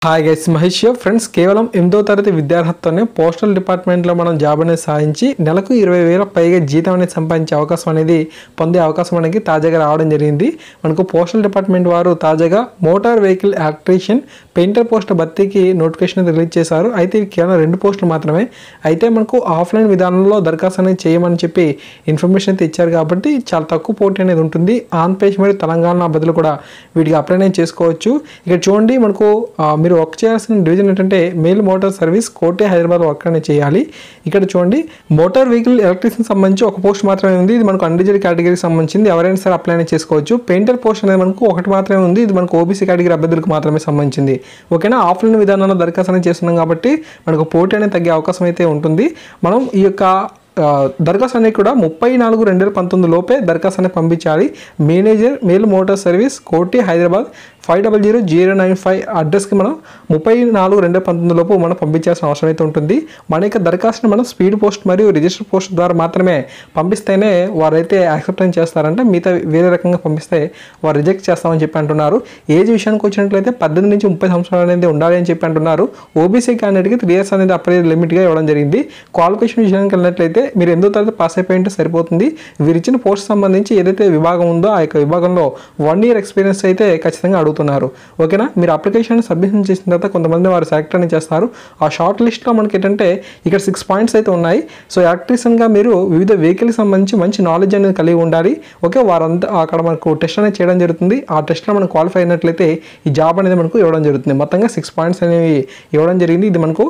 Hi guys, Mahesh friends. కేవలం 8వ తరగతి విద్యార్హతతోనే పోస్టల్ డిపార్ట్మెంట్లో మనం జాబ్ అనేది సాధించి నెలకు 20,000 పైగా జీతం అనేది సంపాదించే అవకాశం అనేది పొందే అవకాశం అనేది తాజాగా రావడం జరిగింది. మనకు పోస్టల్ డిపార్ట్మెంట్ వారు తాజాగా motor vehicle electrician painter post భర్తీకి నోటిఫికేషన్ అనేది రిలీజ్ చేశారు. అయితే ఇవి కేవలం 2 పోస్టులు మాత్రమే. అయితే మనకు ఆఫ్లైన్ విధానంలో దరఖాస్తు అనేది చేయమని చెప్పి ఇన్ఫర్మేషన్ అయితే ఇచ్చారు కాబట్టి చాలా తక్కువ పోటీ అనేది ఉంటుంది. ఆంధ్రప్రదేశ్ మరియు తెలంగాణ బదులు కూడా వీటికి అప్లై అనేది చేసుకోవచ్చు. ఇక్కడ చూడండి, మనకు మీరు వర్క్ చేయాల్సిన డివిజన్ ఏంటంటే మెయిల్ మోటార్ సర్వీస్ కోటి హైదరాబాద్ వర్క్ అనేది చేయాలి. ఇక్కడ చూడండి, మోటార్ వెహికల్ ఎలక్ట్రీషియన్ సంబంధించి ఒక పోస్ట్ మాత్రమే ఉంది. ఇది మనకు అన్రిజర్వ్డ్ కేటగిరీకి సంబంధించింది. ఎవరైనా సరే అప్లై అనేది చేసుకోవచ్చు. పెయింటర్ పోస్ట్ అనేది మనకు ఒకటి మాత్రమే ఉంది. ఇది మనకు ఓబీసీ కేటగిరీ అభ్యర్థులకు మాత్రమే సంబంధించింది. ఓకేనా, ఆఫ్లైన్ విధానంలో దరఖాస్తు అనేది చేస్తున్నాం కాబట్టి మనకు పోటీ అనేది తగ్గే అవకాశం అయితే ఉంటుంది. మనం ఈ యొక్క దరఖాస్తు అనేది కూడా 30/4/2019 లోపే దరఖాస్తు అనేది పంపించాలి. మేనేజర్ మెయిల్ మోటార్ సర్వీస్ కోటి హైదరాబాద్ 500095 అడ్రస్కి మనం 30/4/2019 లోపు మనం పంపించాల్సిన అవసరం అయితే ఉంటుంది. మన యొక్క దరఖాస్తుని మనం స్పీడ్ పోస్ట్ మరియు రిజిస్టర్ పోస్ట్ ద్వారా మాత్రమే పంపిస్తేనే వారైతే యాక్సెప్టెన్స్ చేస్తారంటే, మిగతా వేరే రకంగా పంపిస్తే వారు రిజెక్ట్ చేస్తామని చెప్పి అంటున్నారు. ఏజ్ విషయానికి వచ్చినట్లయితే 18 నుంచి 30 సంవత్సరాలు అనేది ఉండాలి అని చెప్పి అంటున్నారు. ఓబీసీ క్యాండిడేట్కి 3 years అనేది అప్లై లిమిట్గా ఇవ్వడం జరిగింది. క్వాలిఫికేషన్ విషయానికి వెళ్ళినట్లయితే మీరు 8వ తరగతి పాస్ అయిపోయి ఉంటే సరిపోతుంది. వీరిచ్చిన పోస్ట్ సంబంధించి ఏదైతే విభాగం ఉందో ఆ యొక్క విభాగంలో 1 year ఎక్స్పీరియన్స్ అయితే ఖచ్చితంగా అడుగుతున్నారు. ఓకేనా, మీరు అప్లికేషన్ సబ్మిషన్ చేసిన తర్వాత కొంతమంది వారు సెలెక్ట్ అని చేస్తారు. ఆ షార్ట్ లిస్ట్లో మనకి ఏంటంటే ఇక్కడ 6 points అయితే ఉన్నాయి. సో ఎలక్ట్రీషియన్గా మీరు వివిధ వెహికల్కి సంబంధించి మంచి నాలెడ్జ్ అనేది కలిగి ఉండాలి. ఓకే, వారంతా అక్కడ మనకు టెస్ట్ అనేది చేయడం జరుగుతుంది. ఆ టెస్ట్లో మనం క్వాలిఫై అయినట్లయితే ఈ జాబ్ అనేది మనకు ఇవ్వడం జరుగుతుంది. మొత్తంగా 6 points అనేవి ఇవ్వడం జరిగింది. ఇది మనకు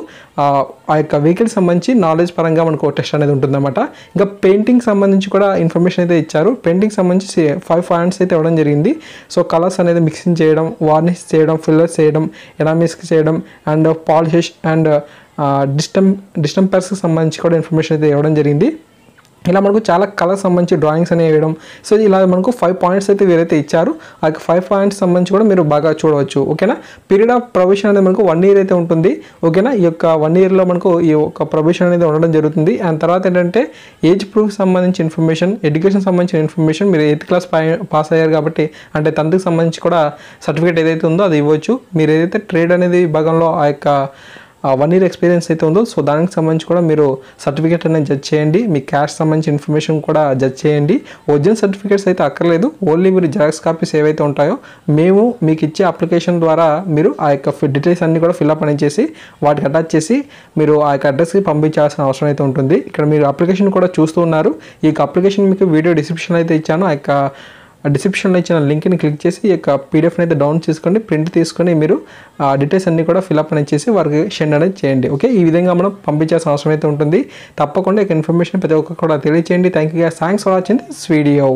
ఆ యొక్క వెహికల్ సంబంధించి నాలెడ్జ్ పరంగా మనకు టెస్ట్ అనేది ఉంటుందన్నమాట. ఇంకా పెయింటింగ్ సంబంధించి కూడా ఇన్ఫర్మేషన్ అయితే ఇచ్చారు. పెయింటింగ్ సంబంధించి 5 points అయితే ఇవ్వడం జరిగింది. సో కలర్స్ అనేది మిక్సింగ్ చేయడం, వార్నిష్ చేయడం, ఫిల్లర్స్ చేయడం, ఎనామిస్కి చేయడం అండ్ పాలిష్ అండ్ డిస్టెంపర్స్కి సంబంధించి కూడా ఇన్ఫర్మేషన్ అయితే ఇవ్వడం జరిగింది. ఇలా మనకు చాలా కలర్ సంబంధించి డ్రాయింగ్స్ అనేవి వేయడం. సో ఇలా మనకు 5 points అయితే వీరైతే ఇచ్చారు. ఆ 5 points సంబంధించి కూడా మీరు బాగా చూడవచ్చు. ఓకేనా, పీరియడ్ ఆఫ్ ప్రొబేషన్ అనేది మనకు 1 year అయితే ఉంటుంది. ఓకేనా, ఈ యొక్క 1 yearలో మనకు ఈ యొక్క ప్రొబేషన్ అనేది ఉండడం జరుగుతుంది. అండ్ తర్వాత ఏంటంటే ఏజ్ ప్రూఫ్ సంబంధించి ఇన్ఫర్మేషన్, ఎడ్యుకేషన్ సంబంధించిన ఇన్ఫర్మేషన్, మీరు 8th class పాస్ అయ్యారు కాబట్టి అంటే 10th సంబంధించి కూడా సర్టిఫికేట్ ఏదైతే ఉందో అది ఇవ్వచ్చు. మీరు ఏదైతే ట్రేడ్ అనేది విభాగంలో ఆ యొక్క 1 year ఎక్స్పీరియన్స్ అయితే ఉందో సో దానికి సంబంధించి కూడా మీరు సర్టిఫికేట్ అనేది జడ్జ్ చేయండి. మీ క్యాష్ సంబంధించి ఇన్ఫర్మేషన్ కూడా జడ్జ్ చేయండి. ఒరిజినల్ సర్టిఫికేట్స్ అయితే అక్కర్లేదు. ఓన్లీ మీరు జెరాక్స్ కాపీస్ ఏవైతే ఉంటాయో మేము మీకు ఇచ్చే అప్లికేషన్ ద్వారా మీరు ఆ యొక్క డీటెయిల్స్ అన్నీ కూడా ఫిల్అప్ అనేది చేసి వాటికి అటాచ్ చేసి మీరు ఆ యొక్క అడ్రస్కి పంపించాల్సిన అవసరం అయితే ఉంటుంది. ఇక్కడ మీరు అప్లికేషన్ కూడా చూస్తూ ఉన్నారు. ఈ యొక్క అప్లికేషన్ మీకు వీడియో డిస్క్రిప్షన్ అయితే ఇచ్చాను. ఆ యొక్క డిస్క్రిప్షన్లో ఇచ్చిన లింక్ని క్లిక్ చేసి ఈ యొక్క పీడిఎఫ్ని అయితే డౌన్ చేసుకొని ప్రింట్ తీసుకొని మీరు ఆ డీటెయిల్స్ అన్నీ కూడా ఫిల్అప్ అనేది చేసి వారికి సెండ్ అనేది చేయండి. ఓకే, ఈ విధంగా మనం పంపించాల్సిన అవసరం అయితే ఉంటుంది. తప్పకుండా ఈ ఇన్ఫర్మేషన్ ప్రతి ఒక్కరు కూడా తెలియజేయండి. Thank you, thanks for watching this video.